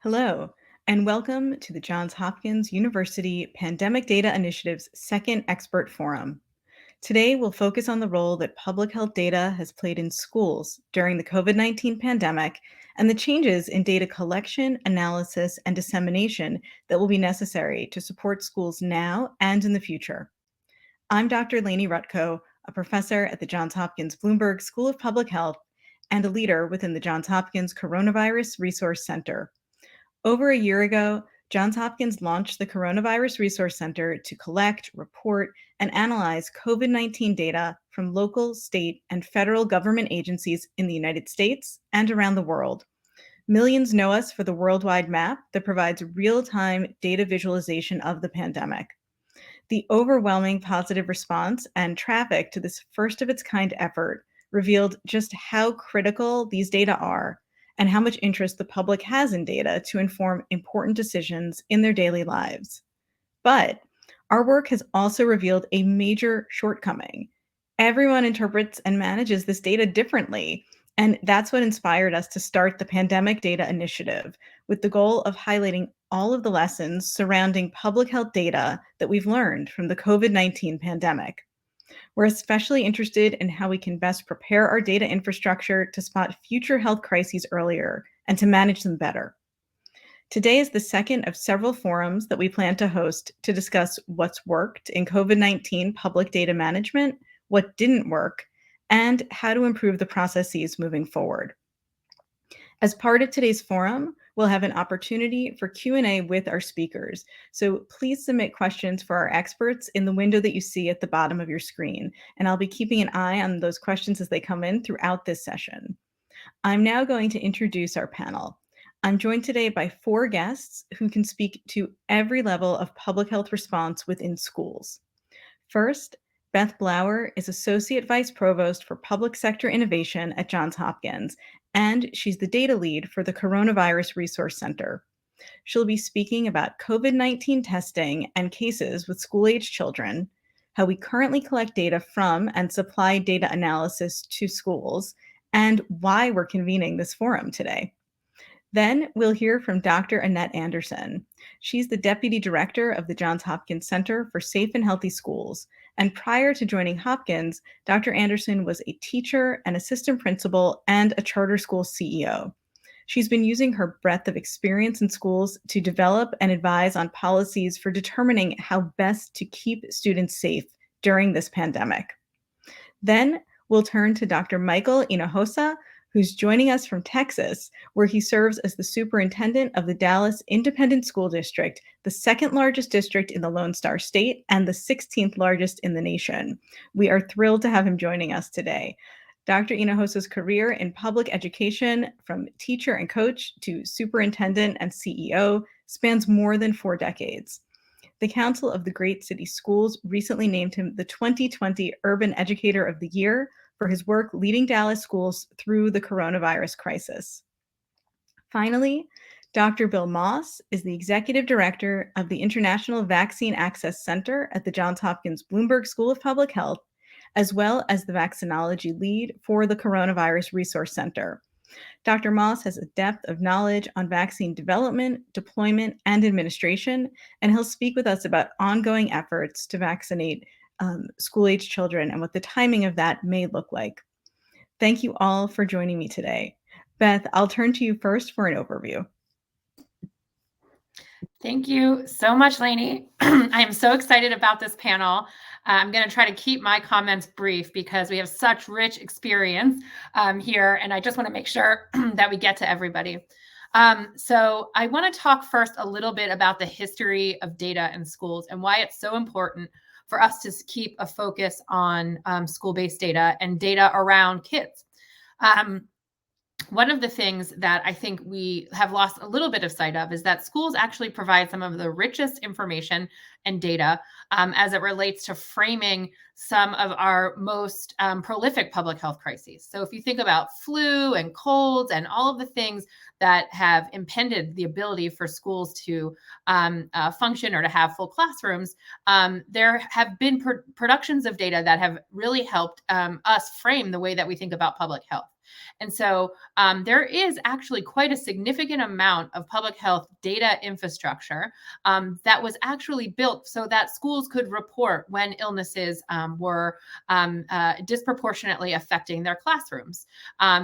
Hello, and welcome to the Johns Hopkins University Pandemic Data Initiative's second expert forum. Today, we'll focus on the role that public health data has played in schools during the COVID-19 pandemic and the changes in data collection, analysis, and dissemination that will be necessary to support schools now and in the future. I'm Dr. Lainey Rutko, a professor at the Johns Hopkins Bloomberg School of Public Health and a leader within the Johns Hopkins Coronavirus Resource Center. Over a year ago, Johns Hopkins launched the Coronavirus Resource Center to collect, report, and analyze COVID-19 data from local, state, and federal government agencies in the United States and around the world. Millions know us for the worldwide map that provides real-time data visualization of the pandemic. The overwhelming positive response and traffic to this first-of-its-kind effort revealed just how critical these data are and how much interest the public has in data to inform important decisions in their daily lives. But our work has also revealed a major shortcoming. Everyone interprets and manages this data differently, and that's what inspired us to start the Pandemic Data Initiative with the goal of highlighting all of the lessons surrounding public health data that we've learned from the COVID-19 pandemic. We're especially interested in how we can best prepare our data infrastructure to spot future health crises earlier and to manage them better. Today is the second of several forums that we plan to host to discuss what's worked in COVID-19 public data management, what didn't work, and how to improve the processes moving forward. As part of today's forum, we'll have an opportunity for Q&A with our speakers. So please submit questions for our experts in the window that you see at the bottom of your screen, and I'll be keeping an eye on those questions as they come in throughout this session. I'm now going to introduce our panel. I'm joined today by 4 guests who can speak to every level of public health response within schools. First, Beth Blauer is Associate Vice Provost for Public Sector Innovation at Johns Hopkins, and she's the data lead for the Coronavirus Resource Center. She'll be speaking about COVID-19 testing and cases with school-age children, how we currently collect data from and supply data analysis to schools, and why we're convening this forum today. Then we'll hear from Dr. Annette Anderson. She's the Deputy Director of the Johns Hopkins Center for Safe and Healthy Schools. And prior to joining Hopkins, Dr. Anderson was a teacher, an assistant principal, and a charter school CEO. She's been using her breadth of experience in schools to develop and advise on policies for determining how best to keep students safe during this pandemic. Then we'll turn to Dr. Michael Inohosa, who's joining us from Texas, where he serves as the superintendent of the Dallas Independent School District, the second largest district in the Lone Star State and the 16th largest in the nation. We are thrilled to have him joining us today. Dr. Hinojosa's career in public education, from teacher and coach to superintendent and CEO, spans more than 4 decades. The Council of the Great City Schools recently named him the 2020 Urban Educator of the Year for his work leading Dallas schools through the coronavirus crisis. Finally, Dr. Bill Moss is the Executive Director of the International Vaccine Access Center at the Johns Hopkins Bloomberg School of Public Health, as well as the vaccinology lead for the Coronavirus Resource Center. Dr. Moss has a depth of knowledge on vaccine development, deployment, and administration, and he'll speak with us about ongoing efforts to vaccinate school-age children and what the timing of that may look like. Thank you all for joining me today. Beth, I'll turn to you first for an overview. Thank you so much, Lainey. I am so excited about this panel. I'm going to try to keep my comments brief because we have such rich experience here, and I just want to make sure that we get to everybody. So I want to talk first a little bit about the history of data in schools and why it's so important for us to keep a focus on school-based data and data around kids. One of the things that I think we have lost a little bit of sight of is that schools actually provide some of the richest information and data as it relates to framing some of our most prolific public health crises. So if you think about flu and colds and all of the things that have impeded the ability for schools to function or to have full classrooms, there have been productions of data that have really helped us frame the way that we think about public health. And so there is actually quite a significant amount of public health data infrastructure that was actually built so that schools could report when illnesses were disproportionately affecting their classrooms.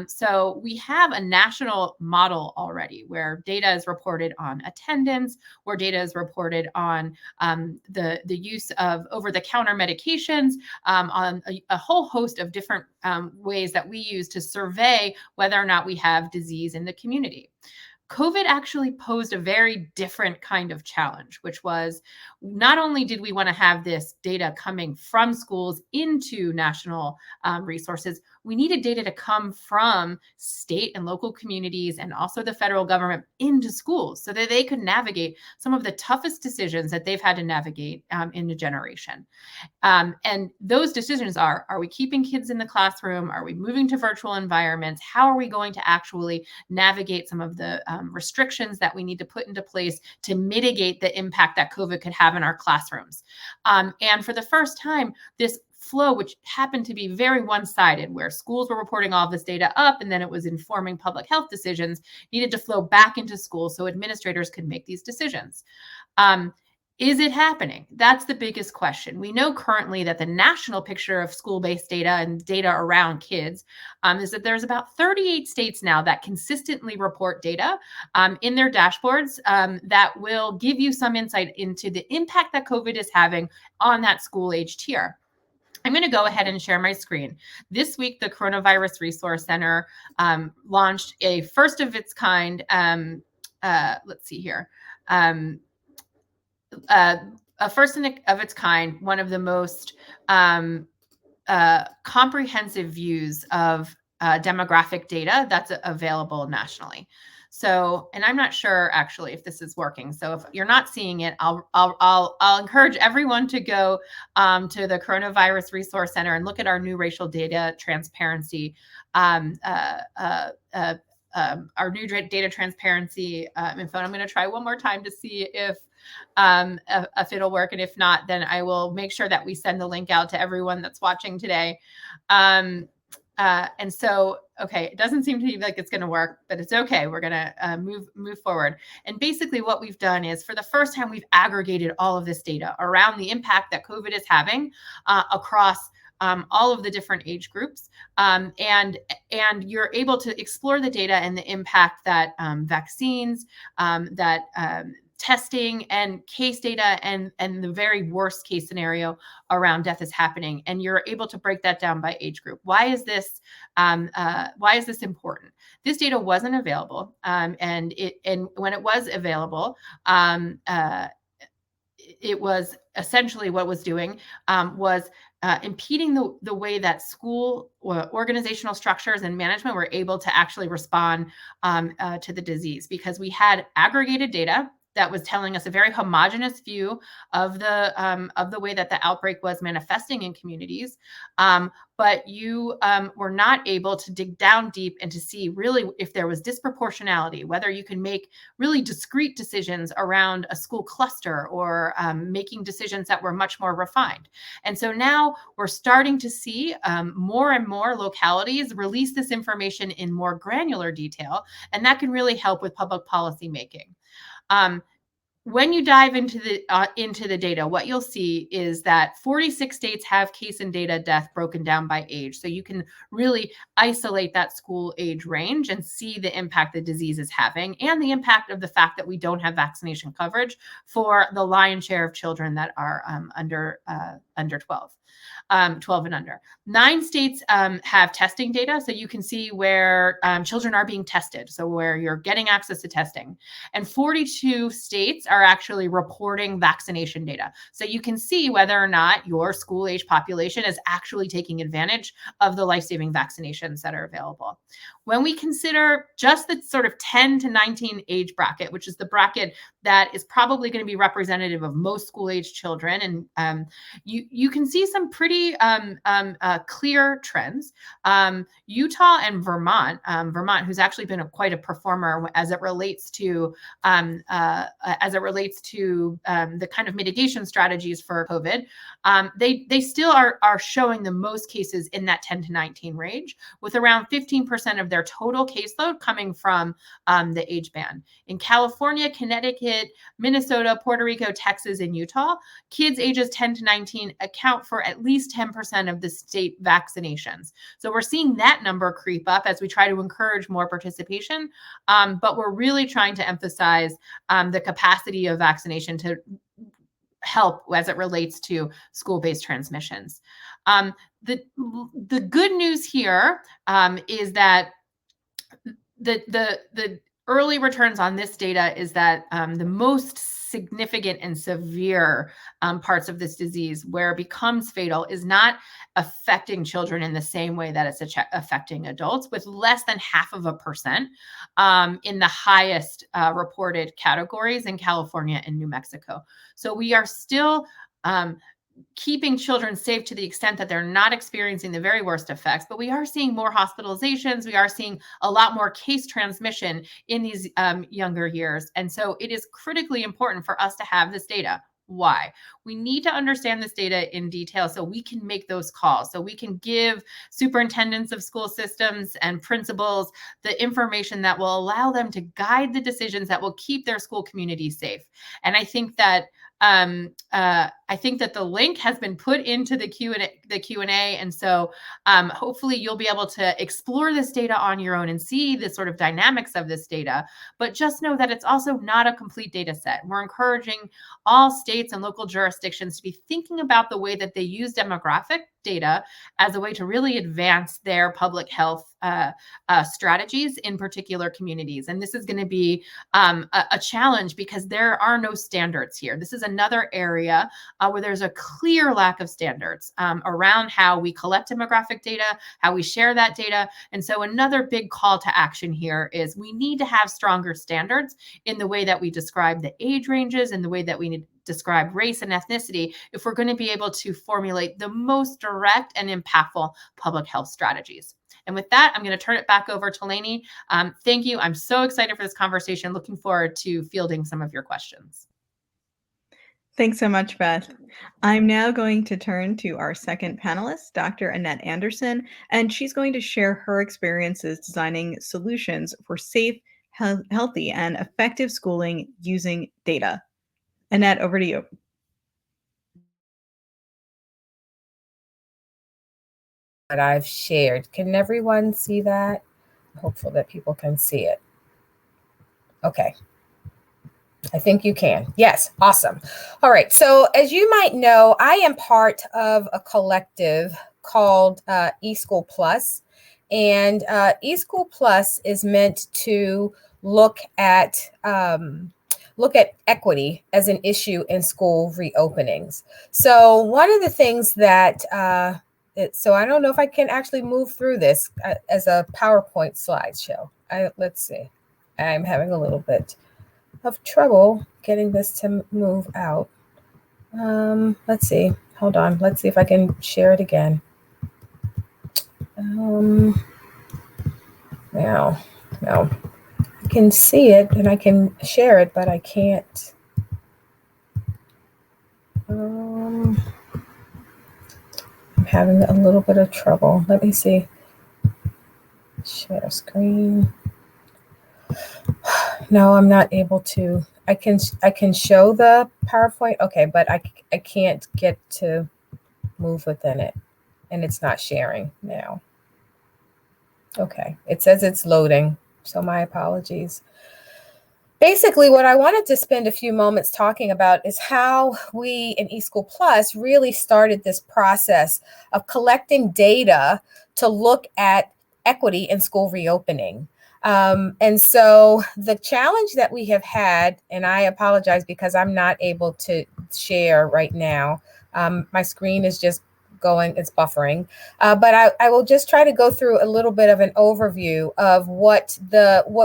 So we have a national model already where data is reported on attendance, where data is reported on the use of over-the-counter medications, on a whole host of different ways that we use to survey whether or not we have disease in the community. COVID actually posed a very different kind of challenge, which was not only did we want to have this data coming from schools into national resources, we needed data to come from state and local communities and also the federal government into schools so that they could navigate some of the toughest decisions that they've had to navigate in a generation. And those decisions are we keeping kids in the classroom? Are we moving to virtual environments? How are we going to actually navigate some of the restrictions that we need to put into place to mitigate the impact that COVID could have in our classrooms? And for the first time, this flow, which happened to be very one-sided, where schools were reporting all of this data up and then it was informing public health decisions, needed to flow back into schools so administrators could make these decisions. Is it happening? That's the biggest question. We know currently that the national picture of school-based data and data around kids is that there's about 38 states now that consistently report data in their dashboards that will give you some insight into the impact that COVID is having on that school-age tier. I'm going to go ahead and share my screen. This week, the Coronavirus Resource Center launched a first of its kind, let's see here, a first of its kind, one of the most comprehensive views of demographic data that's available nationally. So, and I'm not sure actually if this is working. So if you're not seeing it, I'll encourage everyone to go to the Coronavirus Resource Center and look at our new racial data transparency, our new data transparency info. And I'm going to try one more time to see if it'll work. And if not, then I will make sure that we send the link out to everyone that's watching today. And so, okay, it doesn't seem to be like it's going to work, but it's okay. We're going to move forward. And basically what we've done is, for the first time, we've aggregated all of this data around the impact that COVID is having across all of the different age groups. And you're able to explore the data and the impact that vaccines, testing and case data and the very worst case scenario around death is happening. And you're able to break that down by age group. Why is this important? This data wasn't available. And when it was available, it was essentially what it was doing was impeding the way that school or organizational structures and management were able to actually respond to the disease, because we had aggregated data that was telling us a very homogeneous view of the way that the outbreak was manifesting in communities. But you were not able to dig down deep and to see really if there was disproportionality, whether you can make really discrete decisions around a school cluster or making decisions that were much more refined. And so now we're starting to see more and more localities release this information in more granular detail, and that can really help with public policy making. When you dive into the data, what you'll see is that 46 states have case and data death broken down by age. So you can really isolate that school age range and see the impact the disease is having, and the impact of the fact that we don't have vaccination coverage for the lion's share of children that are under 12 and under. 9 states have testing data, so you can see where children are being tested, so where you're getting access to testing. And 42 states are actually reporting vaccination data. So you can see whether or not your school-age population is actually taking advantage of the life-saving vaccinations that are available. When we consider just the sort of 10 to 19 age bracket, which is the bracket that is probably going to be representative of most school-age children, and you can see some pretty clear trends. Utah and Vermont, who's actually been quite a performer as it relates to the kind of mitigation strategies for COVID, they still are showing the most cases in that 10 to 19 range, with around 15% of their total caseload coming from the age band. In California, Connecticut, Minnesota, Puerto Rico, Texas, and Utah, kids ages 10 to 19 account for at least 10% of the state vaccinations. So we're seeing that number creep up as we try to encourage more participation, but we're really trying to emphasize the capacity of vaccination to help as it relates to school-based transmissions. The good news here is that the early returns on this data is that the most significant and severe parts of this disease, where it becomes fatal, is not affecting children in the same way that it's affecting adults, with less than 0.5% in the highest reported categories in California and New Mexico. So we are still keeping children safe to the extent that they're not experiencing the very worst effects, but we are seeing more hospitalizations. We are seeing a lot more case transmission in these younger years. And so it is critically important for us to have this data. Why? We need to understand this data in detail so we can make those calls, so we can give superintendents of school systems and principals the information that will allow them to guide the decisions that will keep their school community safe. And I think that the link has been put into the Q&A, and so hopefully you'll be able to explore this data on your own and see the sort of dynamics of this data. But just know that it's also not a complete data set. We're encouraging all states and local jurisdictions to be thinking about the way that they use demographic data as a way to really advance their public health strategies in particular communities. And this is going to be a challenge because there are no standards here. This is another area where there's a clear lack of standards around how we collect demographic data, how we share that data. And so another big call to action here is we need to have stronger standards in the way that we describe the age ranges and the way that we need describe race and ethnicity if we're going to be able to formulate the most direct and impactful public health strategies. And with that, I'm going to turn it back over to Lainey. Thank you. I'm so excited for this conversation. Looking forward to fielding some of your questions. Thanks so much, Beth. I'm now going to turn to our second panelist, Dr. Annette Anderson, and she's going to share her experiences designing solutions for safe, healthy, and effective schooling using data. Annette, over to you. That I've shared. Can everyone see that? I'm hopeful that people can see it. Okay. I think you can. Yes. Awesome. All right. So as you might know, I am part of a collective called eSchool Plus. And eSchool Plus is meant to look at equity as an issue in school reopenings. So one of the things that, so I don't know if I can actually move through this as a PowerPoint slideshow. Let's see. I'm having a little bit of trouble getting this to move out. Let's see. Hold on. Let's see if I can share it again. No. I can see it and I can share it, but I can't. I'm having a little bit of trouble. Let me see. Share screen. No, I'm not able to. I can show the PowerPoint. Okay, but I can't get to move within it, and it's not sharing now. Okay, it says it's loading. So my apologies. Basically, what I wanted to spend a few moments talking about is how we in eSchool Plus really started this process of collecting data to look at equity in school reopening. And so the challenge that we have had, and I apologize because I'm not able to share right now. My screen is just going, it's buffering. But I will just try to go through a little bit of an overview of what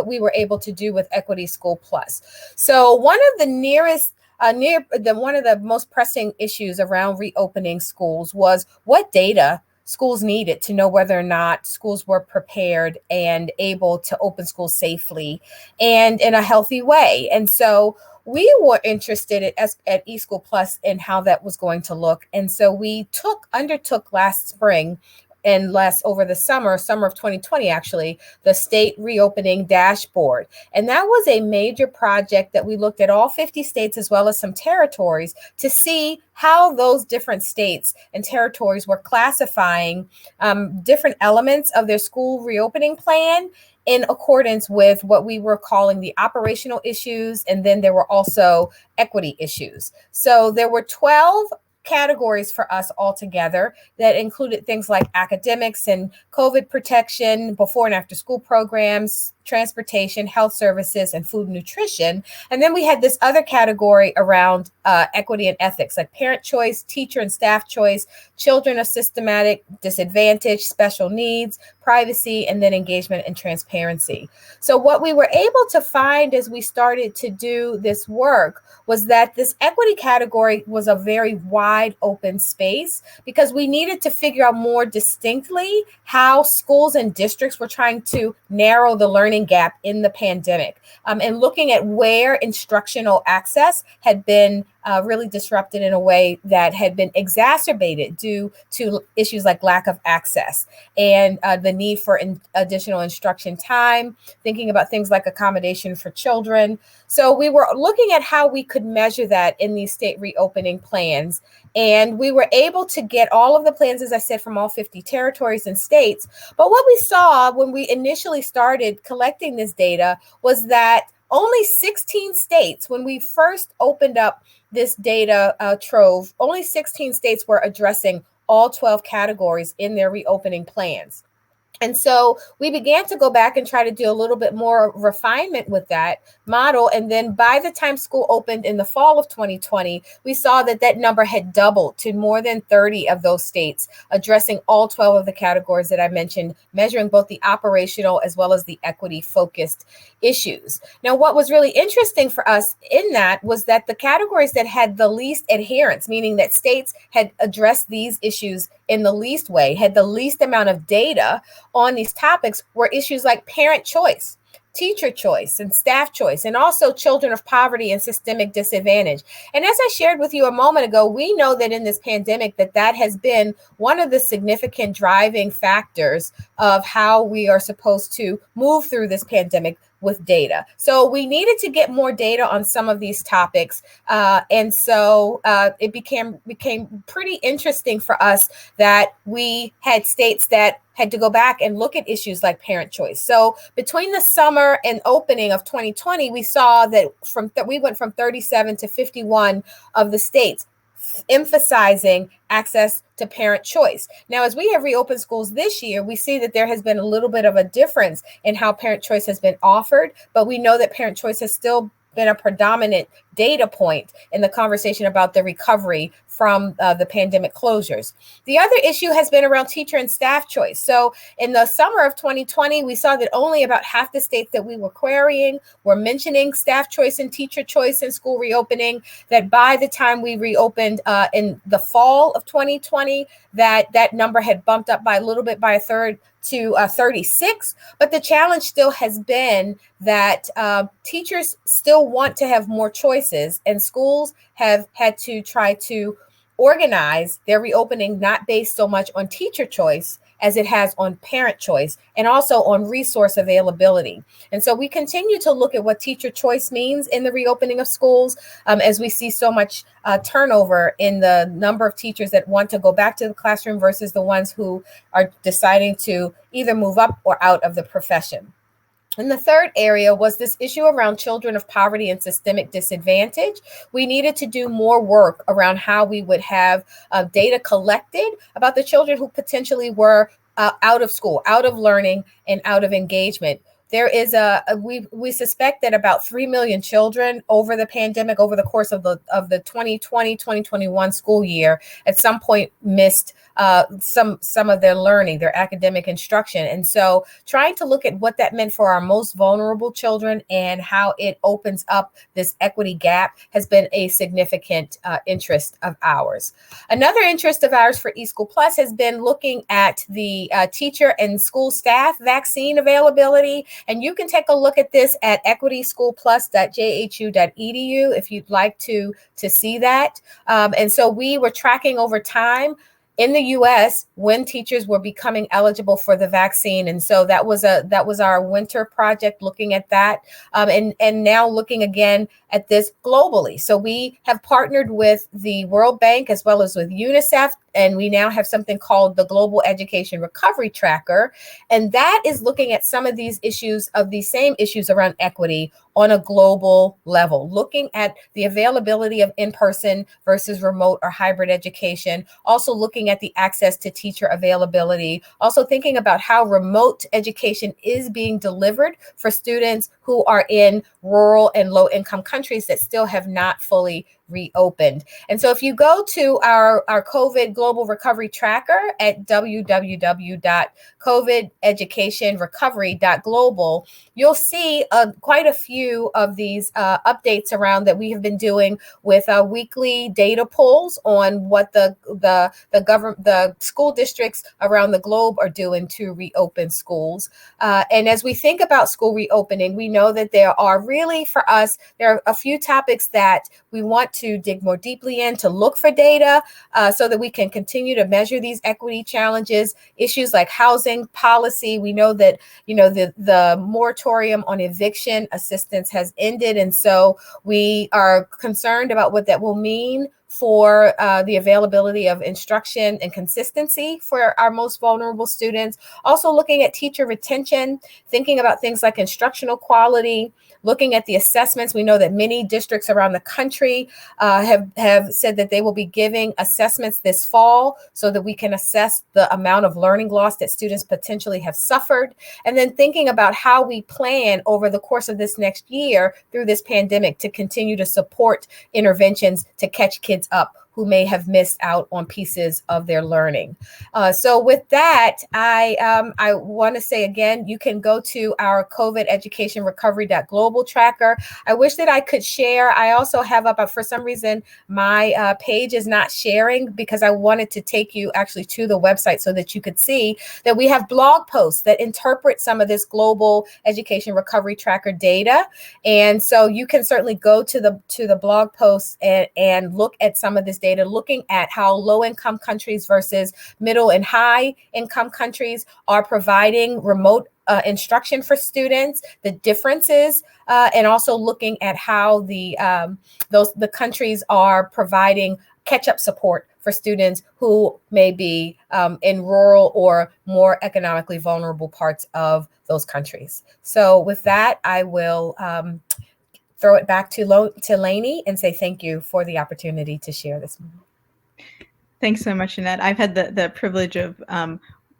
we were able to do with Equity School Plus. So one of the nearest one of the most pressing issues around reopening schools was what data schools needed to know whether or not schools were prepared and able to open schools safely and in a healthy way. And so we were interested at eSchool Plus in how that was going to look. And so we undertook last spring and over the summer of 2020, actually, the state reopening dashboard. And that was a major project that we looked at all 50 states as well as some territories to see how those different states and territories were classifying different elements of their school reopening plan in accordance with what we were calling the operational issues. And then there were also equity issues. So there were 12 categories for us altogether that included things like academics and COVID protection, before and after school programs, transportation, health services, and food and nutrition. And then we had this other category around equity and ethics, like parent choice, teacher and staff choice, children of systematic disadvantage, special needs, privacy, and then engagement and transparency. So what we were able to find as we started to do this work was that this equity category was a very wide open space because we needed to figure out more distinctly how schools and districts were trying to narrow the learning gap in the pandemic, and looking at where instructional access had been really disrupted in a way that had been exacerbated due to issues like lack of access and the need for additional instruction time, thinking about things like accommodation for children. So we were looking at how we could measure that in these state reopening plans. And we were able to get all of the plans, as I said, from all 50 territories and states. But what we saw when we initially started collecting this data was that only 16 states, when we first opened up this data trove, only 16 states were addressing all 12 categories in their reopening plans. And so we began to go back and try to do a little bit more refinement with that model. And then by the time school opened in the fall of 2020, we saw that that number had doubled to more than 30 of those states, addressing all 12 of the categories that I mentioned, measuring both the operational as well as the equity focused issues. Now, what was really interesting for us in that was that the categories that had the least adherence, meaning that states had addressed these issues in the least way, had the least amount of data on these topics, were issues like parent choice, teacher choice, and staff choice, and also children of poverty and systemic disadvantage. And as I shared with you a moment ago, we know that in this pandemic that has been one of the significant driving factors of how we are supposed to move through this pandemic with data. So we needed to get more data on some of these topics. And so it became pretty interesting for us that we had states that had to go back and look at issues like parent choice. So between the summer and opening of 2020, we saw that we went from 37 to 51 of the states emphasizing access to parent choice. Now, as we have reopened schools this year, we see that there has been a little bit of a difference in how parent choice has been offered, but we know that parent choice has still been a predominant data point in the conversation about the recovery from the pandemic closures. The other issue has been around teacher and staff choice. So in the summer of 2020, we saw that only about half the states that we were querying were mentioning staff choice and teacher choice in school reopening, that by the time we reopened in the fall of 2020, that number had bumped up by a little bit, by a third, to 36. But the challenge still has been that teachers still want to have more choices, and schools have had to try to organize their reopening not based so much on teacher choice as it has on parent choice, and also on resource availability. And so we continue to look at what teacher choice means in the reopening of schools, as we see so much turnover in the number of teachers that want to go back to the classroom versus the ones who are deciding to either move up or out of the profession. And the third area was this issue around children of poverty and systemic disadvantage. We needed to do more work around how we would have data collected about the children who potentially were out of school, out of learning, and out of engagement. there is we suspect that about 3 million children over the pandemic, over the course of the 2020-2021 school year, at some point missed some of their learning, their academic instruction. And so trying to look at what that meant for our most vulnerable children and how it opens up this equity gap has been a significant interest of ours. Another interest of ours for eSchool Plus has been looking at the teacher and school staff vaccine availability. And you can take a look at this at equityschoolplus.jhu.edu if you'd like to see that. And so we were tracking over time in the U.S. when teachers were becoming eligible for the vaccine. And so that was our winter project, looking at that, and now looking again at this globally. So we have partnered with the World Bank as well as with UNICEF, and we now have something called the Global Education Recovery Tracker. And that is looking at some of these issues, of these same issues around equity on a global level, looking at the availability of in-person versus remote or hybrid education, also looking at the access to teacher availability, also thinking about how remote education is being delivered for students who are in rural and low-income countries that still have not fully reopened. And so if you go to our COVID Global Recovery Tracker at www.covideducationrecovery.global, you'll see quite a few of these updates around that we have been doing with weekly data polls on what the school districts around the globe are doing to reopen schools. And as we think about school reopening, we know that there are really, for us, there are a few topics that we want to dig more deeply in, to look for data so that we can continue to measure these equity challenges, issues like housing policy. We know that, the moratorium on eviction assistance has ended. And so we are concerned about what that will mean for the availability of instruction and consistency for our most vulnerable students. Also looking at teacher retention, thinking about things like instructional quality, looking at the assessments. We know that many districts around the country have said that they will be giving assessments this fall so that we can assess the amount of learning loss that students potentially have suffered. And then thinking about how we plan over the course of this next year through this pandemic to continue to support interventions to catch kids up who may have missed out on pieces of their learning. So with that, I want to say again, you can go to our COVID Education Recovery.global tracker. I wish that I could share. I also have up, for some reason, my page is not sharing because I wanted to take you actually to the website so that you could see that we have blog posts that interpret some of this Global Education Recovery Tracker data. And so you can certainly go to the blog posts and look at some of this data, looking at how low-income countries versus middle and high-income countries are providing remote instruction for students, the differences, and also looking at how the countries are providing catch-up support for students who may be in rural or more economically vulnerable parts of those countries. So with that, I will throw it back to Lainey and say thank you for the opportunity to share this moment. Thanks so much, Jeanette. I've had the privilege of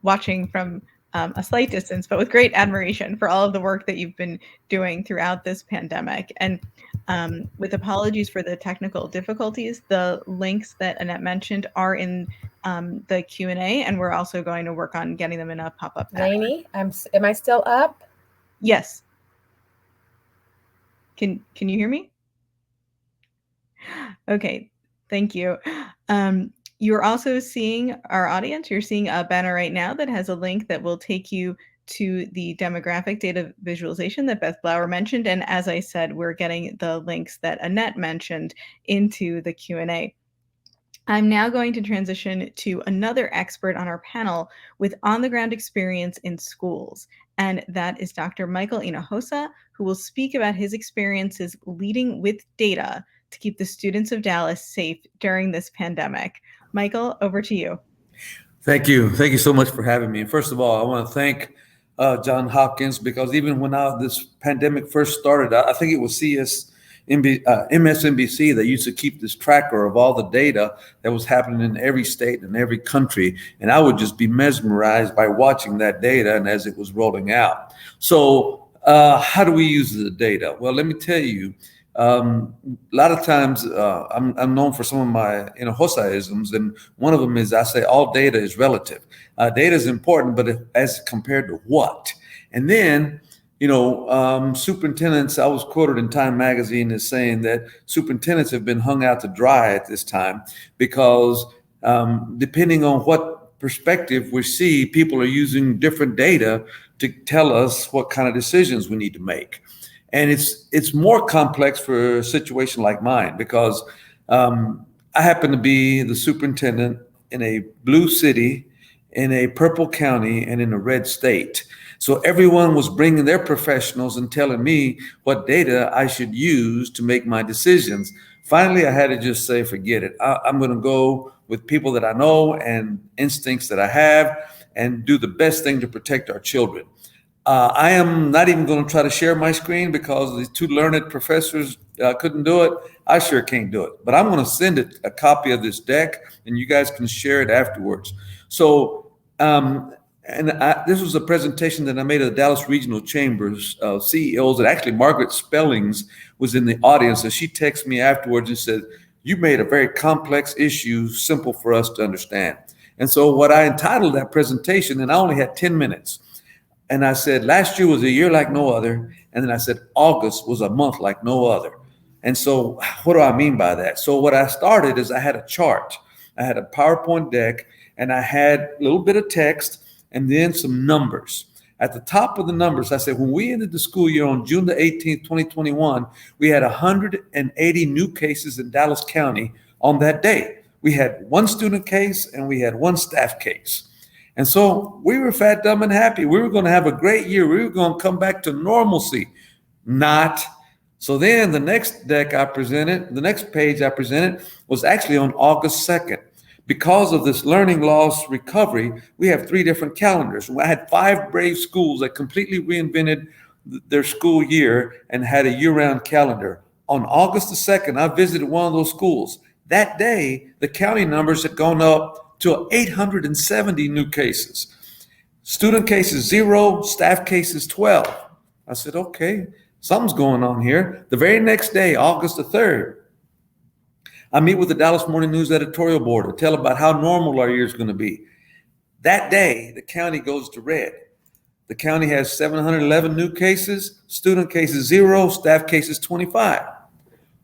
watching from a slight distance, but with great admiration for all of the work that you've been doing throughout this pandemic. And with apologies for the technical difficulties, the links that Annette mentioned are in the Q&A, and we're also going to work on getting them in a pop-up pattern. Lainey, am I still up? Yes. Can you hear me? Okay, thank you. You're also seeing our audience. You're seeing a banner right now that has a link that will take you to the demographic data visualization that Beth Blower mentioned. And as I said, we're getting the links that Annette mentioned into the Q&A. I'm now going to transition to another expert on our panel with on-the-ground experience in schools, and that is Dr. Michael Inohosa, who will speak about his experiences leading with data to keep the students of Dallas safe during this pandemic. Michael, over to you. Thank you. Thank you so much for having me. And first of all, I want to thank Johns Hopkins, because even when this pandemic first started, I think it was MSNBC that used to keep this tracker of all the data that was happening in every state and every country. And I would just be mesmerized by watching that data and as it was rolling out. So How do we use the data? Well, let me tell you, a lot of times I'm known for some of my Hinojosa-isms, and one of them is I say all data is relative. Data is important, but as compared to what? And then, superintendents, I was quoted in Time magazine as saying that superintendents have been hung out to dry at this time because depending on what perspective we see, people are using different data to tell us what kind of decisions we need to make. And it's more complex for a situation like mine because I happen to be the superintendent in a blue city, in a purple county, and in a red state. So everyone was bringing their professionals and telling me what data I should use to make my decisions. Finally, I had to just say, forget it. I'm going to go with people that I know and instincts that I have and do the best thing to protect our children. I am not even going to try to share my screen because these two learned professors couldn't do it. I sure can't do it. But I'm going to send it a copy of this deck, and you guys can share it afterwards. So, this was a presentation that I made at the Dallas Regional Chambers of CEOs, and actually Margaret Spellings was in the audience, and she texted me afterwards and said, "You made a very complex issue simple for us to understand." And so what I entitled that presentation, and I only had 10 minutes, and I said, last year was a year like no other. And then I said, August was a month like no other. And so what do I mean by that? So what I started is I had a chart. I had a PowerPoint deck, and I had a little bit of text and then some numbers. At the top of the numbers, I said, when we ended the school year on June the 18th, 2021, we had 180 new cases in Dallas County on that day. We had one student case and we had one staff case. And so we were fat, dumb, and happy. We were going to have a great year. We were going to come back to normalcy. Not. So then the next deck I presented, the next page I presented was actually on August 2nd. Because of this learning loss recovery, we have 3 different calendars. I had 5 brave schools that completely reinvented their school year and had a year-round calendar. On August the 2nd, I visited one of those schools. That day, the county numbers had gone up to 870 new cases. Student cases 0, staff cases 12. I said, okay, something's going on here. The very next day, August the 3rd, I meet with the Dallas Morning News editorial board to tell about how normal our year is going to be. That day, the county goes to red. The county has 711 new cases, student cases 0, staff cases 25.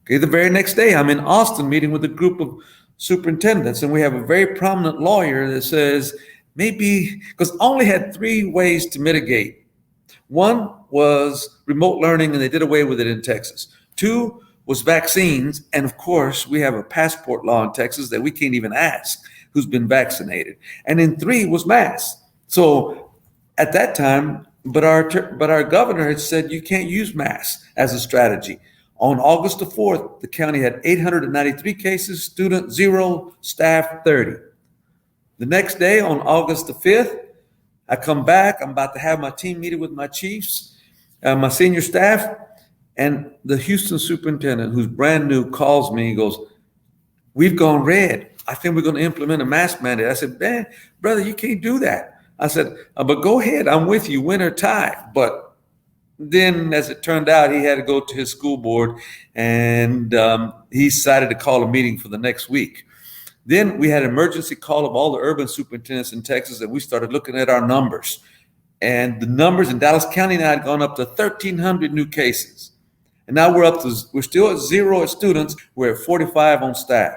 Okay, the very next day, I'm in Austin meeting with a group of superintendents, and we have a very prominent lawyer that says maybe, because only had 3 ways to mitigate. One was remote learning, and they did away with it in Texas. 2 was vaccines, and of course, we have a passport law in Texas that we can't even ask who's been vaccinated. And then 3 was masks. So at that time, but our governor had said you can't use masks as a strategy. On August the 4th, the county had 893 cases, student 0, staff 30. The next day, on August the 5th, I come back. I'm about to have my team meeting with my chiefs, my senior staff, and the Houston superintendent, who's brand new, calls me and goes, "We've gone red. I think we're going to implement a mask mandate." I said, "Man, brother, you can't do that." I said, "But go ahead. I'm with you, win or tie." But then, as it turned out, he had to go to his school board, and he decided to call a meeting for the next week. Then we had an emergency call of all the urban superintendents in Texas, and we started looking at our numbers. And the numbers in Dallas County now had gone up to 1,300 new cases. And now we're still at 0 at students. We're at 45 on staff.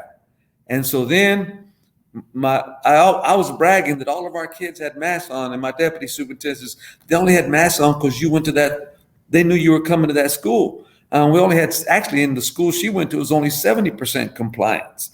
And so then I was bragging that all of our kids had masks on, and my deputy superintendent says, they only had masks on because you went to that, they knew you were coming to that school. We only had, actually in the school she went to, it was only 70% compliance.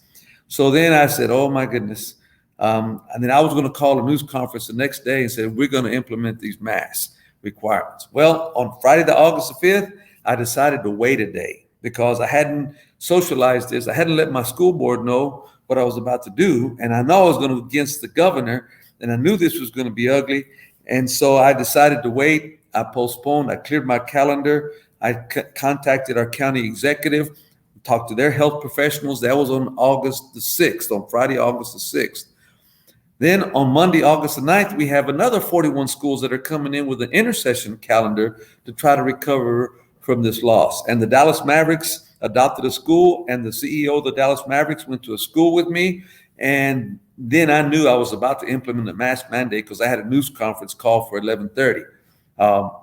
So then I said, oh my goodness. And then I was going to call a news conference the next day and say, we're going to implement these mask requirements. Well, on Friday, the August the 5th, I decided to wait a day because I hadn't socialized this. I hadn't let my school board know what I was about to do. And I know I was going to against the governor, and I knew this was going to be ugly. And so I decided to wait. I postponed. I cleared my calendar. I contacted our county executive, talked to their health professionals. That was on August the 6th, on Friday, August the 6th. Then on Monday, August the 9th, we have another 41 schools that are coming in with an intercession calendar to try to recover from this loss. And the Dallas Mavericks adopted a school, and the CEO of the Dallas Mavericks went to a school with me. And then I knew I was about to implement a mask mandate because I had a news conference call for 11:30.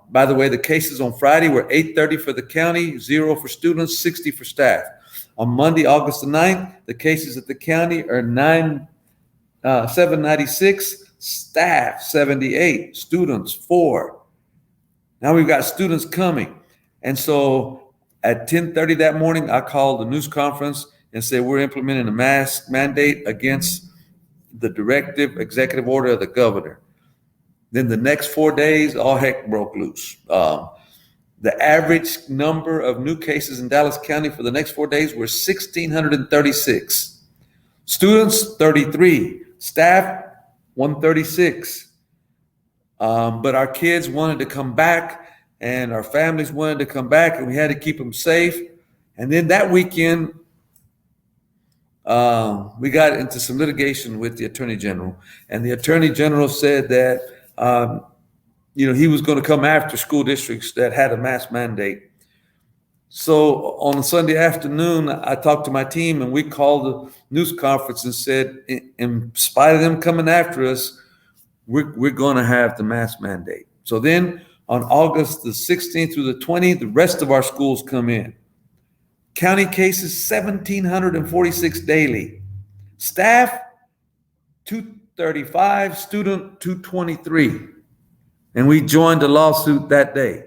By the way, the cases on Friday were 830 for the county, 0 for students, 60 for staff. On Monday, August the 9th, the cases at the county are 796, staff 78, students 4. Now we've got students coming. And so at 10:30 that morning, I called the news conference and said, we're implementing a mask mandate against the directive executive order of the governor. Then the next 4 days, all heck broke loose. The average number of new cases in Dallas County for the next 4 days were 1,636. Students, 33. Staff, 136. But our kids wanted to come back, and our families wanted to come back, and we had to keep them safe. And then that weekend, we got into some litigation with the Attorney General. And the Attorney General said that he was going to come after school districts that had a mask mandate. So on a Sunday afternoon, I talked to my team and we called the news conference and said, in spite of them coming after us, we're going to have the mask mandate. So then on August the 16th through the 20th, the rest of our schools come in. County cases, 1,746 daily. Staff, 235, student 223. And we joined the lawsuit that day.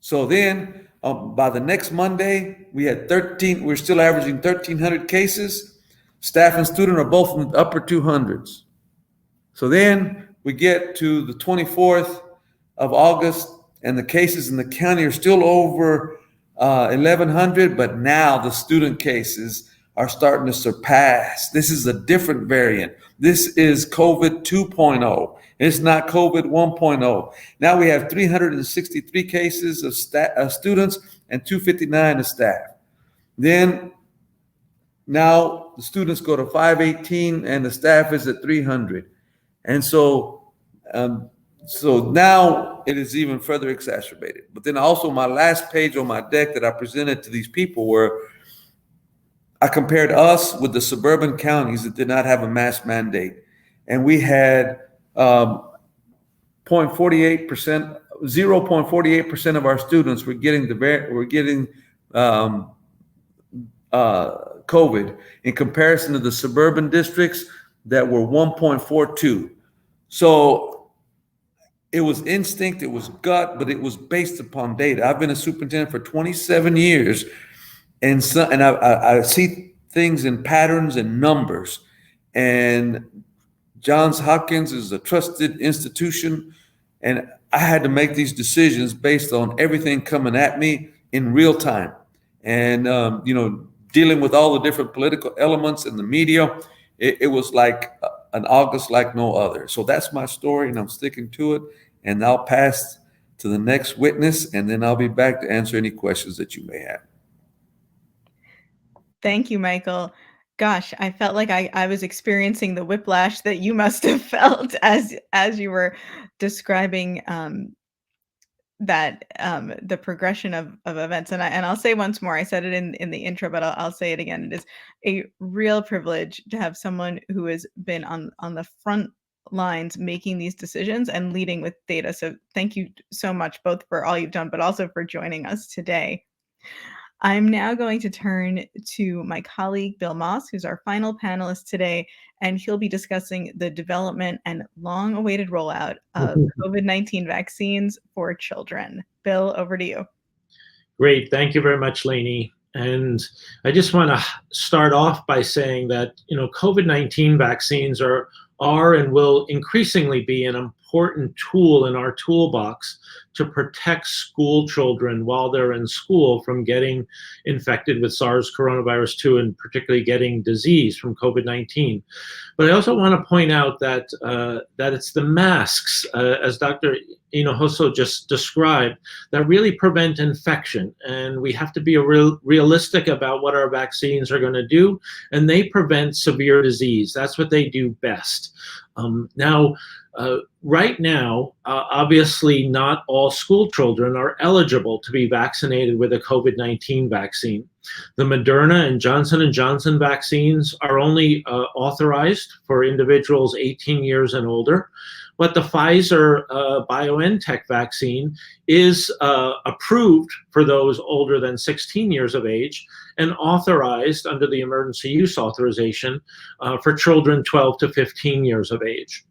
So then by the next Monday, we had 13, we're still averaging 1,300 cases. Staff and student are both in the upper 200s. So then we get to the 24th of August, and the cases in the county are still over 1,100, but now the student cases are starting to surpass. This is a different variant. This is COVID 2.0. It's not COVID 1.0. Now we have 363 cases of students and 259 of staff. Then now the students go to 518 and the staff is at 300. And so now it is even further exacerbated. But then also my last page on my deck that I presented to these people were, I compared us with the suburban counties that did not have a mask mandate. And we had 0.48% of our students were getting COVID in comparison to the suburban districts that were 1.42. So it was instinct, it was gut, but it was based upon data. I've been a superintendent for 27 years, and I see things in patterns and numbers. And Johns Hopkins is a trusted institution, and I had to make these decisions based on everything coming at me in real time. And dealing with all the different political elements in the media, it was like an August like no other. So that's my story, and I'm sticking to it. And I'll pass to the next witness, and then I'll be back to answer any questions that you may have. Thank you, Michael. Gosh, I felt like I was experiencing the whiplash that you must have felt as you were describing the progression of events. And I'll say once more, I said it in the intro, but I'll say it again. It is a real privilege to have someone who has been on the front lines making these decisions and leading with data. So thank you so much, both for all you've done, but also for joining us today. I'm now going to turn to my colleague, Bill Moss, who's our final panelist today, and he'll be discussing the development and long-awaited rollout of COVID-19 vaccines for children. Bill, over to you. Great. Thank you very much, Lainey. And I just want to start off by saying that, COVID-19 vaccines are and will increasingly be an important tool in our toolbox to protect school children while they're in school from getting infected with SARS coronavirus 2 and particularly getting disease from COVID-19. But I also want to point out that that it's the masks, as Dr. Inohosa just described, that really prevent infection. And we have to be realistic about what our vaccines are going to do, and they prevent severe disease. That's what they do best. Right now, obviously not all school children are eligible to be vaccinated with a COVID-19 vaccine. The Moderna and Johnson & Johnson vaccines are only authorized for individuals 18 years and older, but the Pfizer BioNTech vaccine is approved for those older than 16 years of age and authorized under the emergency use authorization for children 12 to 15 years of age.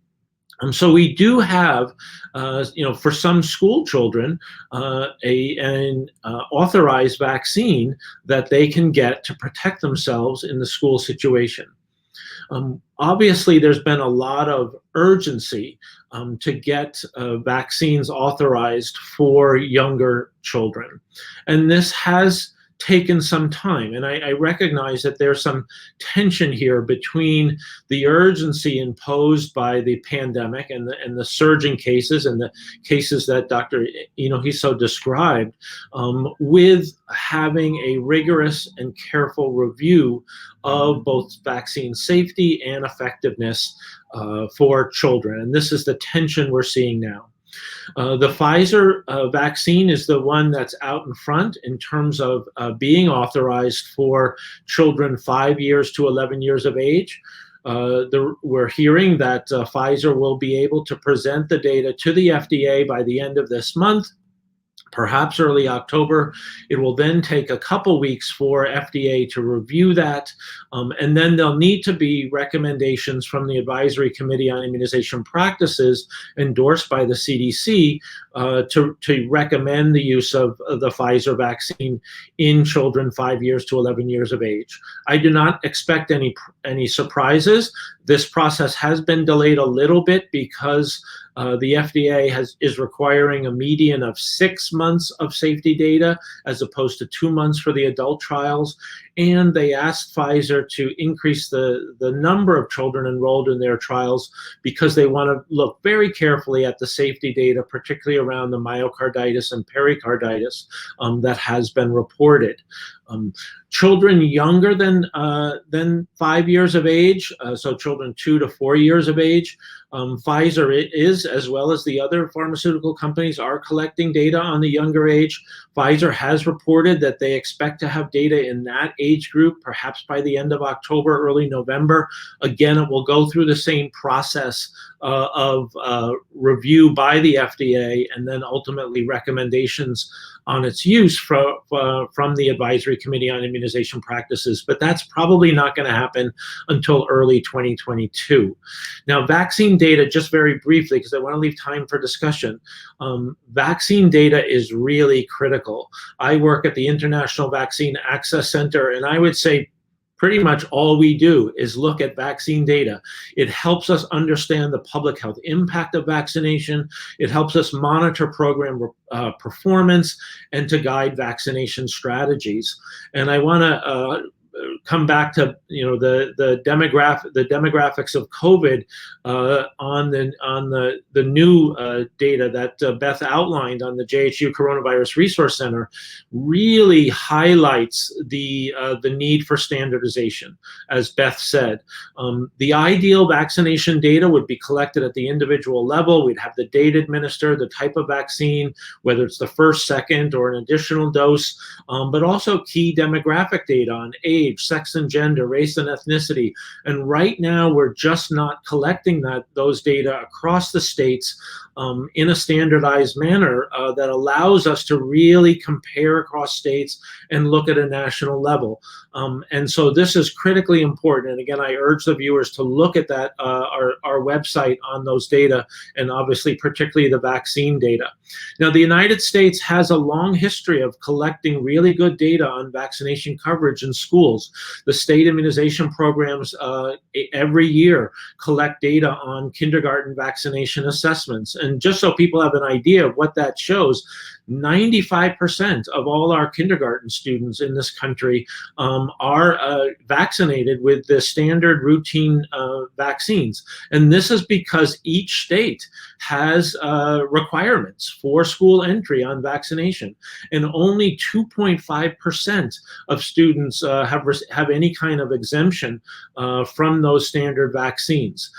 So we do have, for some school children, an authorized vaccine that they can get to protect themselves in the school situation. Obviously, there's been a lot of urgency to get vaccines authorized for younger children. And this has taken some time. And I recognize that there's some tension here between the urgency imposed by the pandemic and the surging cases and the cases that Dr. Inohosa described, with having a rigorous and careful review of both vaccine safety and effectiveness for children. And this is the tension we're seeing now. The Pfizer vaccine is the one that's out in front in terms of being authorized for children 5 years to 11 years of age. We're hearing that Pfizer will be able to present the data to the FDA by the end of this month, perhaps early October. It will then take a couple weeks for FDA to review that, and then there'll need to be recommendations from the Advisory Committee on Immunization Practices endorsed by the CDC to recommend the use of the Pfizer vaccine in children 5 years to 11 years of age. I do not expect any surprises. This process has been delayed a little bit because the FDA is requiring a median of 6 months of safety data as opposed to 2 months for the adult trials. And they asked Pfizer to increase the number of children enrolled in their trials because they want to look very carefully at the safety data, particularly around the myocarditis and pericarditis that has been reported. Children younger than 5 years of age, so children 2 to 4 years of age, Pfizer is, as well as the other pharmaceutical companies, are collecting data on the younger age. Pfizer has reported that they expect to have data in that age group, perhaps by the end of October, early November. Again, it will go through the same process of review by the FDA and then ultimately recommendations on its use from the Advisory Committee on Immunization Practices, but that's probably not going to happen until early 2022. Now, vaccine data, just very briefly, because I want to leave time for discussion. Vaccine data is really critical. I work at the International Vaccine Access Center, and I would say pretty much all we do is look at vaccine data. It helps us understand the public health impact of vaccination. It helps us monitor program performance and to guide vaccination strategies. And I want to come back to the demographics of COVID on the new data that Beth outlined on the JHU Coronavirus Resource Center really highlights the need for standardization, as Beth said. The ideal vaccination data would be collected at the individual level. We'd have the date administered, the type of vaccine, whether it's the first, second, or an additional dose, but also key demographic data on age, sex and gender, race and ethnicity. And right now, we're just not collecting those data across the states in a standardized manner that allows us to really compare across states and look at a national level. And so this is critically important. And again, I urge the viewers to look at that, our website on those data, and obviously particularly the vaccine data. Now, the United States has a long history of collecting really good data on vaccination coverage in schools. The state immunization programs every year collect data on kindergarten vaccination assessments. And just so people have an idea of what that shows, 95% of all our kindergarten students in this country are vaccinated with the standard routine vaccines. And this is because each state has requirements for school entry on vaccination. And only 2.5% of students have any kind of exemption from those standard vaccines.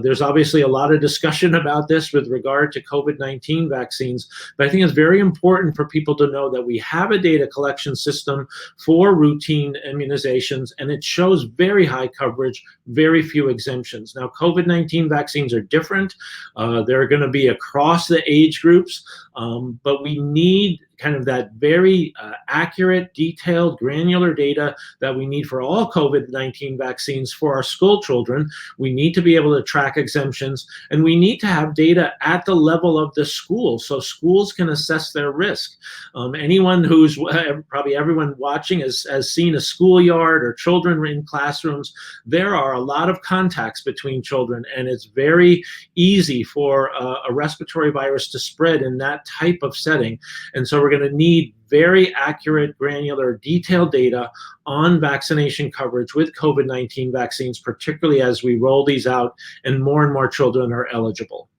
There's obviously a lot of discussion about this with regard to COVID-19 vaccines, but I think it's very important for people to know that we have a data collection system for routine immunizations, and it shows very high coverage, very few exemptions. Now, COVID-19 vaccines are different. They're going to be across the age groups, but we need kind of that very accurate, detailed, granular data that we need for all COVID-19 vaccines for our school children. We need to be able to track exemptions, and we need to have data at the level of the school so schools can assess their risk. Anyone who's, probably everyone watching has seen a schoolyard or children in classrooms. There are a lot of contacts between children, and it's very easy for a respiratory virus to spread in that type of setting. And so we're going to need very accurate, granular, detailed data on vaccination coverage with COVID-19 vaccines, particularly as we roll these out and more children are eligible.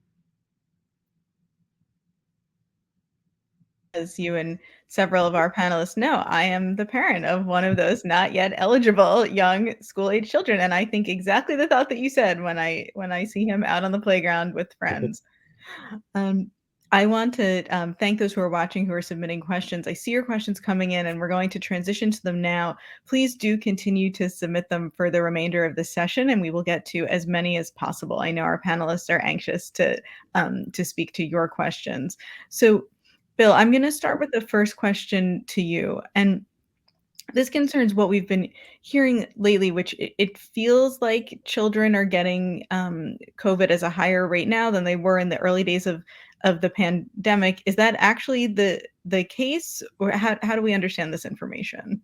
As you and several of our panelists know, I am the parent of one of those not yet eligible young school-age children, and I think exactly the thought that you said when I see him out on the playground with friends. I want to thank those who are watching, who are submitting questions. I see your questions coming in, and we're going to transition to them now. Please do continue to submit them for the remainder of the session, and we will get to as many as possible. I know our panelists are anxious to speak to your questions. So, Bill, I'm going to start with the first question to you, and this concerns what we've been hearing lately, which it feels like children are getting COVID as a higher rate now than they were in the early days of the pandemic. Is that actually the case, or how do we understand this information?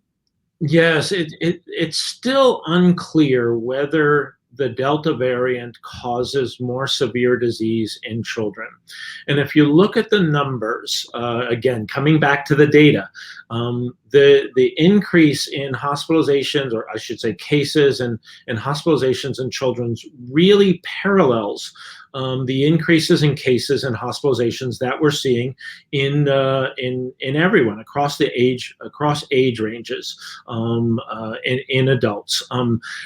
Yes, it's still unclear whether the Delta variant causes more severe disease in children. And if you look at the numbers, again, coming back to the data, the increase in hospitalizations, or I should say cases and hospitalizations in children really parallels the increases in cases and hospitalizations that we're seeing in everyone across age ranges in adults.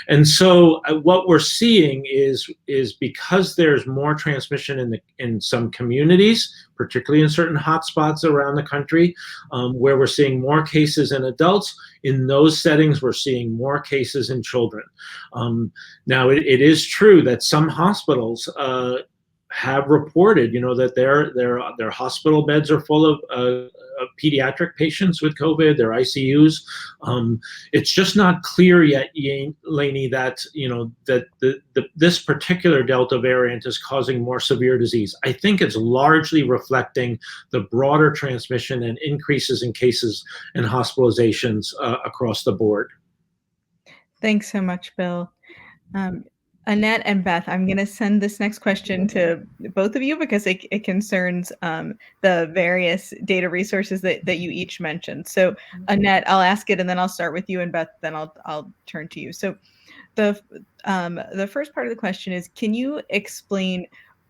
And so what we're seeing is because there's more transmission in some communities, particularly in certain hotspots around the country, where we're seeing more cases in adults. In those settings, we're seeing more cases in children. Now, it is true that some hospitals have reported, that their hospital beds are full of pediatric patients with COVID, their ICUs. It's just not clear yet, Lainey, that this particular Delta variant is causing more severe disease. I think it's largely reflecting the broader transmission and increases in cases and hospitalizations across the board. Thanks so much, Bill. Annette and Beth, I'm going to send this next question to both of you because it concerns the various data resources that you each mentioned. So Annette, I'll ask it and then I'll start with you, and Beth, then I'll turn to you. So the first part of the question is, can you explain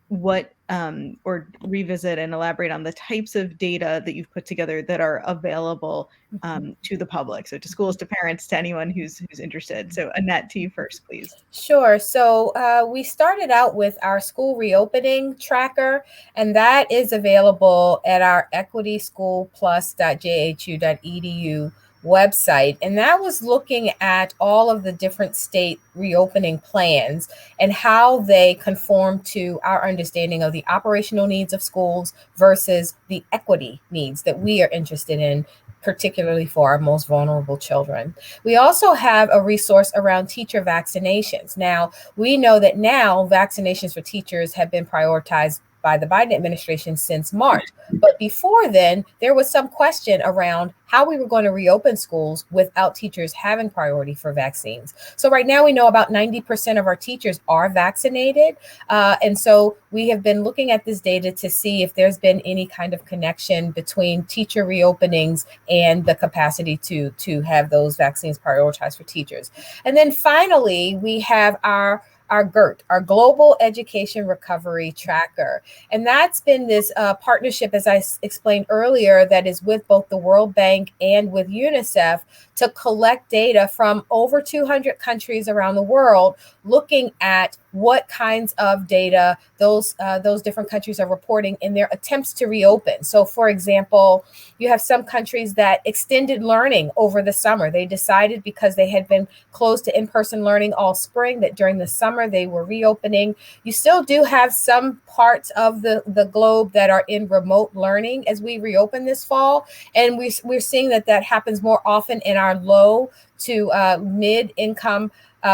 what or revisit and elaborate on the types of data that you've put together that are available to the public, so to schools, to parents, to anyone who's interested? So Annette, to you first, please. Sure. So we started out with our school reopening tracker, and that is available at our equityschoolplus.jhu.edu website. And that was looking at all of the different state reopening plans and how they conform to our understanding of the operational needs of schools versus the equity needs that we are interested in, particularly for our most vulnerable children. We also have a resource around teacher vaccinations. Now, we know that now vaccinations for teachers have been prioritized by the Biden administration since March. But before then, there was some question around how we were going to reopen schools without teachers having priority for vaccines. So right now we know about 90% of our teachers are vaccinated. And so we have been looking at this data to see if there's been any kind of connection between teacher reopenings and the capacity to have those vaccines prioritized for teachers. And then finally, we have our GERT, our Global Education Recovery Tracker. And that's been this partnership, as I explained earlier, that is with both the World Bank and with UNICEF to collect data from over 200 countries around the world, looking at what kinds of data those different countries are reporting in their attempts to reopen. So, for example, you have some countries that extended learning over the summer. They decided, because they had been closed to in-person learning all spring, that during the summer they were reopening. You still do have some parts of the globe that are in remote learning as we reopen this fall. And we're seeing that happens more often in our low to mid-income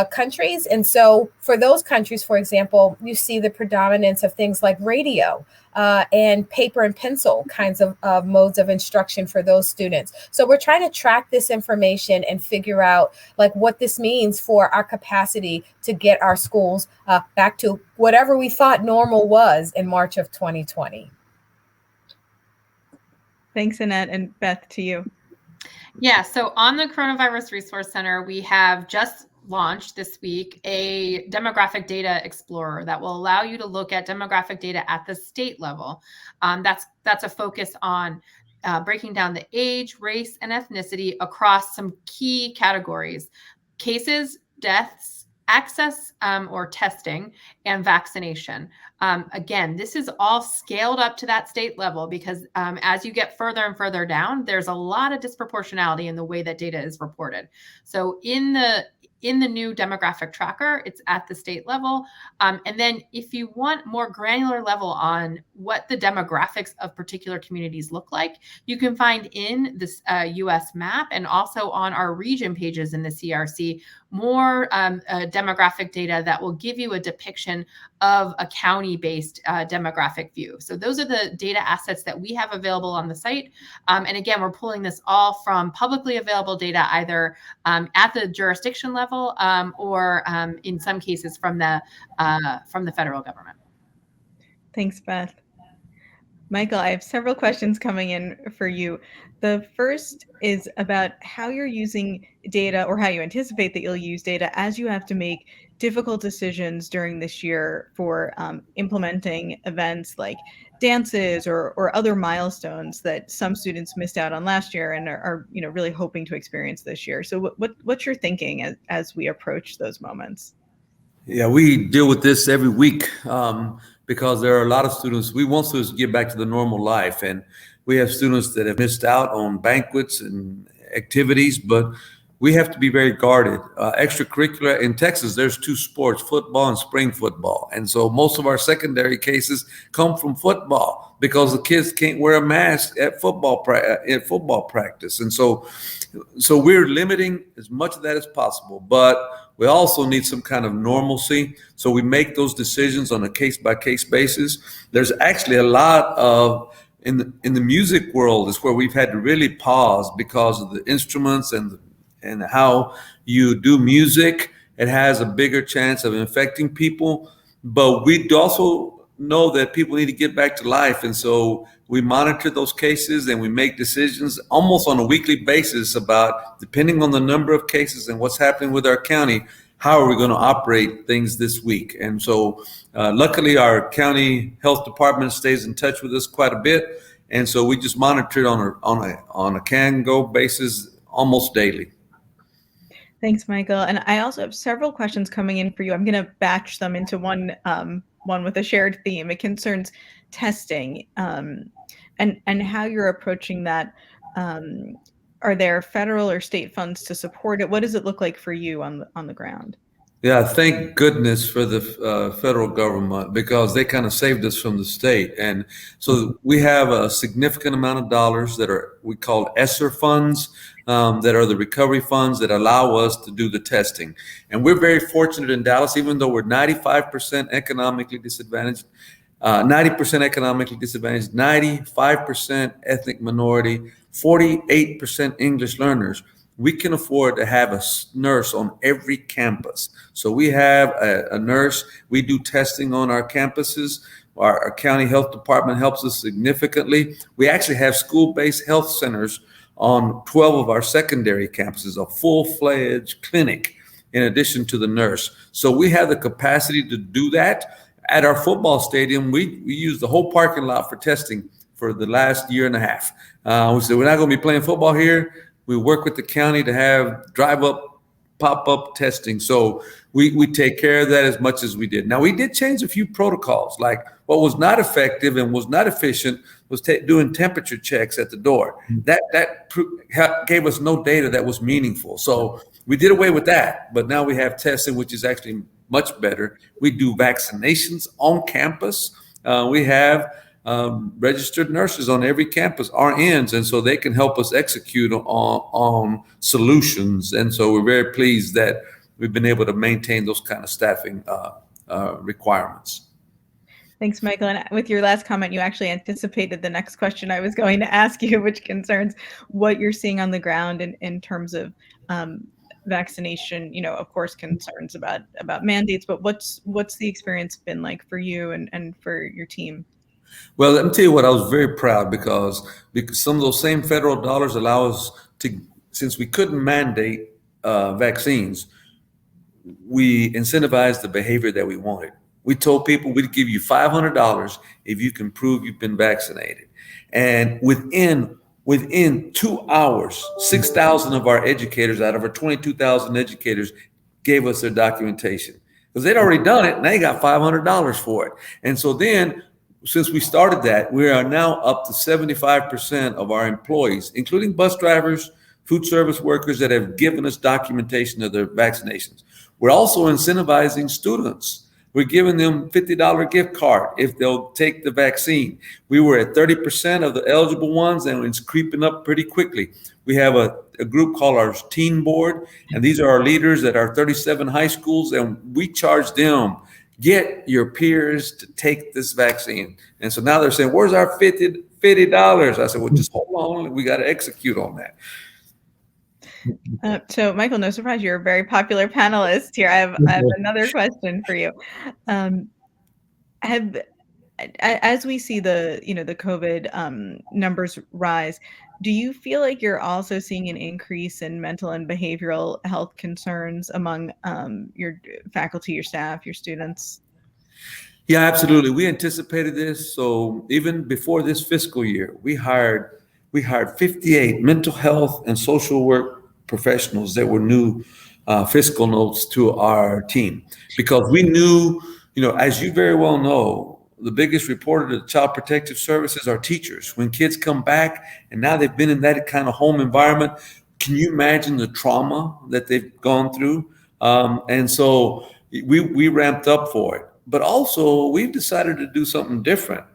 countries. And so for those countries, for example, you see the predominance of things like radio and paper and pencil kinds of modes of instruction for those students. So we're trying to track this information and figure out like what this means for our capacity to get our schools back to whatever we thought normal was in March of 2020. Thanks, Annette, and Beth, to you. Yeah, so on the Coronavirus Resource Center, we have just launched this week a demographic data explorer that will allow you to look at demographic data at the state level. That's a focus on breaking down the age, race, and ethnicity across some key categories: cases, deaths, access or testing, and vaccination. Again, this is all scaled up to that state level because as you get further and further down, there's a lot of disproportionality in the way that data is reported. So in the new demographic tracker, it's at the state level. And then if you want more granular level on what the demographics of particular communities look like, you can find in this US map and also on our region pages in the CRC more demographic data that will give you a depiction of a county-based demographic view. So those are the data assets that we have available on the site. And again, we're pulling this all from publicly available data, either at the jurisdiction level or in some cases from the federal government. Thanks, Beth. Michael, I have several questions coming in for you. The first is about how you're using data, or how you anticipate that you'll use data as you have to make difficult decisions during this year for implementing events like dances or other milestones that some students missed out on last year and are really hoping to experience this year. So what's your thinking as we approach those moments? Yeah, we deal with this every week because there are a lot of students. We want students to get back to the normal life, and we have students that have missed out on banquets and activities, but we have to be very guarded. Extracurricular in Texas, there's two sports, football and spring football. And so most of our secondary cases come from football because the kids can't wear a mask at football practice. And so we're limiting as much of that as possible, but we also need some kind of normalcy. So we make those decisions on a case-by-case basis. There's actually a lot of, in the music world is where we've had to really pause because of the instruments and how you do music. It has a bigger chance of infecting people, but we also know that people need to get back to life. And so we monitor those cases and we make decisions almost on a weekly basis about, depending on the number of cases and what's happening with our county, how are we going to operate things this week? And so luckily our county health department stays in touch with us quite a bit. And so we just monitor it on a can-go basis almost daily. Thanks, Michael. And I also have several questions coming in for you. I'm going to batch them into one with a shared theme. It concerns testing and how you're approaching that. Are there federal or state funds to support it? What does it look like for you on the ground? Yeah, thank goodness for the federal government, because they kind of saved us from the state. And so we have a significant amount of dollars that are, we call ESSER funds, that are the recovery funds that allow us to do the testing. And we're very fortunate in Dallas, even though we're 95% economically disadvantaged, 90% economically disadvantaged, 95% ethnic minority, 48% English learners. We can afford to have a nurse on every campus. So we have a nurse. We do testing on our campuses. Our county health department helps us significantly. We actually have school-based health centers on 12 of our secondary campuses, a full-fledged clinic in addition to the nurse. So we have the capacity to do that. At our football stadium, we use the whole parking lot for testing for the last year and a half. We said, we're not going to be playing football here. We work with the county to have drive-up, pop-up testing. So we take care of that as much as we did. Now, we did change a few protocols. Like what was not effective and was not efficient was doing temperature checks at the door. That gave us no data that was meaningful. So we did away with that. But now we have testing, which is actually much better. We do vaccinations on campus. We have registered nurses on every campus, RNs, and so they can help us execute on solutions. And so we're very pleased that we've been able to maintain those kind of staffing requirements. Thanks, Michael. And with your last comment, you actually anticipated the next question I was going to ask you, which concerns what you're seeing on the ground in terms of vaccination. Of course, concerns about mandates, but what's the experience been like for you and for your team? Well, let me tell you what, I was very proud because some of those same federal dollars allow us to, since we couldn't mandate vaccines, we incentivized the behavior that we wanted. We told people we'd give you $500 if you can prove you've been vaccinated. And within 2 hours, 6,000 of our educators out of our 22,000 educators gave us their documentation because they'd already done it and they got $500 for it. And so then, since we started that, we are now up to 75% of our employees, including bus drivers, food service workers that have given us documentation of their vaccinations. We're also incentivizing students. We're giving them $50 gift card if they'll take the vaccine. We were at 30% of the eligible ones, and it's creeping up pretty quickly. We have a group called our teen board, and these are our leaders at our 37 high schools, and we charge them, get your peers to take this vaccine. And so now they're saying, where's our $50? I said, well, just hold on. We got to execute on that. So, Michael, no surprise, you're a very popular panelist here. I have another question for you. As we see the COVID numbers rise, do you feel like you're also seeing an increase in mental and behavioral health concerns among your faculty, your staff, your students? Yeah, absolutely. We anticipated this. So even before this fiscal year, we hired 58 mental health and social work professionals that were new fiscal notes to our team, because we knew, as you very well know, the biggest reporter to the Child Protective Services are teachers. When kids come back and now they've been in that kind of home environment, can you imagine the trauma that they've gone through? And so we ramped up for it. But also we've decided to do something different.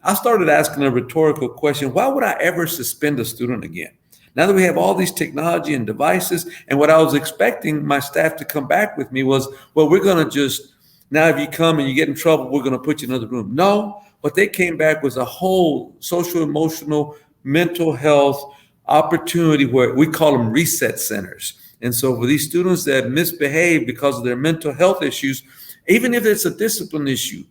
I started asking a rhetorical question: why would I ever suspend a student again? Now that we have all these technology and devices, and what I was expecting my staff to come back with me was, well, we're going to just, now if you come and you get in trouble, we're going to put you in another room. No, what they came back was a whole social, emotional, mental health opportunity where we call them reset centers. And so for these students that misbehave because of their mental health issues, even if it's a discipline issue,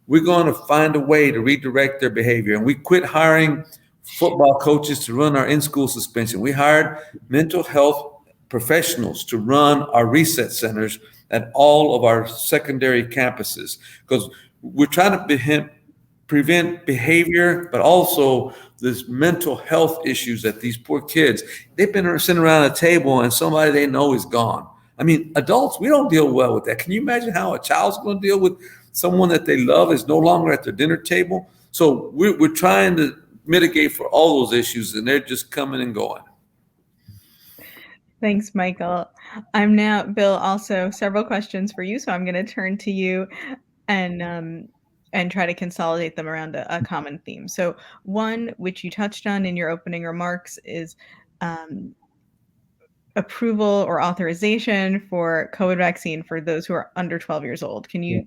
we're going to find a way to redirect their behavior. And we quit hiring football coaches to run our in-school suspension. We hired mental health professionals to run our reset centers at all of our secondary campuses, because we're trying to prevent behavior, but also this mental health issues that these poor kids, they've been sitting around a table and somebody they know is gone. I mean, adults, we don't deal well with that. Can you imagine how a child's going to deal with someone that they love is no longer at their dinner table? So we're trying to mitigate for all those issues, and they're just coming and going. Thanks, Michael. I'm now, Bill, also several questions for you, so I'm going to turn to you and try to consolidate them around a common theme. So one, which you touched on in your opening remarks, is approval or authorization for COVID vaccine for those who are under 12 years old. Can you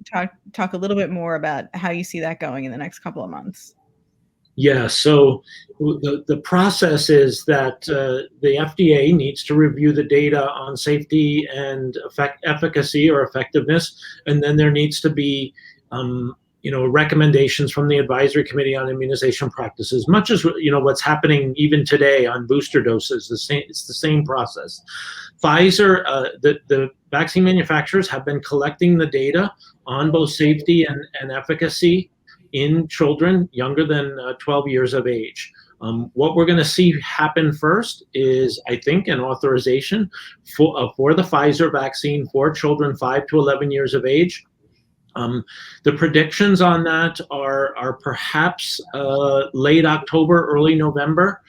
talk a little bit more about how you see that going in the next couple of months? Yeah, so the process is that the FDA needs to review the data on safety and efficacy or effectiveness, and then there needs to be recommendations from the Advisory Committee on Immunization Practices, much as what's happening even today on booster doses. It's the same process. Pfizer, the vaccine manufacturers have been collecting the data on both safety and efficacy in children younger than 12 years of age. What we're going to see happen first is, I think, an authorization for the Pfizer vaccine for children 5 to 11 years of age. The predictions on that are perhaps late October, early November.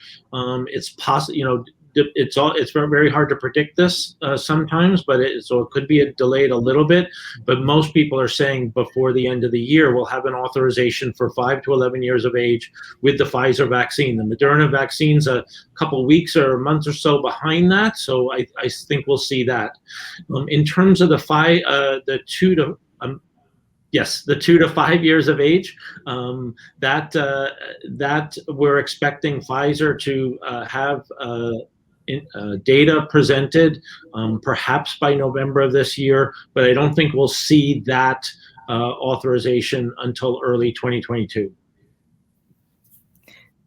It's possible, it's very hard to predict this sometimes, but so it could be delayed a little bit. But most people are saying before the end of the year, we'll have an authorization for 5 to 11 years of age with the Pfizer vaccine. The Moderna vaccine's a couple weeks or months or so behind that, so I think we'll see that. In terms of the 2 to 5 years of age, that we're expecting Pfizer to have data presented perhaps by November of this year, but I don't think we'll see that authorization until early 2022.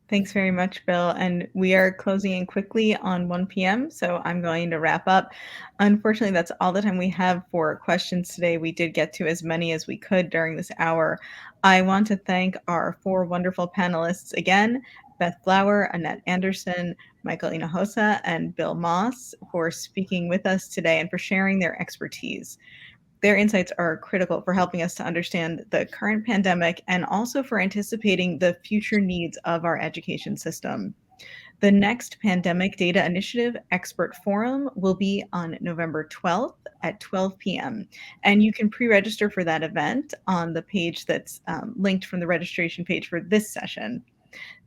Thanks very much, Bill. And we are closing in quickly on 1 p.m., so I'm going to wrap up. Unfortunately, that's all the time we have for questions today. We did get to as many as we could during this hour. I want to thank our 4 wonderful panelists again, Beth Flower, Annette Anderson, Michael Inohosa, and Bill Moss, for speaking with us today and for sharing their expertise. Their insights are critical for helping us to understand the current pandemic and also for anticipating the future needs of our education system. The next Pandemic Data Initiative Expert Forum will be on November 12th at 12 p.m. And you can pre-register for that event on the page that's linked from the registration page for this session.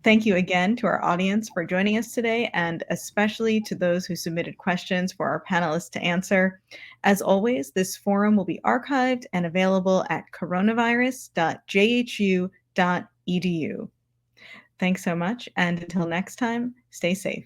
Thank you again to our audience for joining us today, and especially to those who submitted questions for our panelists to answer. As always, this forum will be archived and available at coronavirus.jhu.edu. Thanks so much, and until next time, stay safe.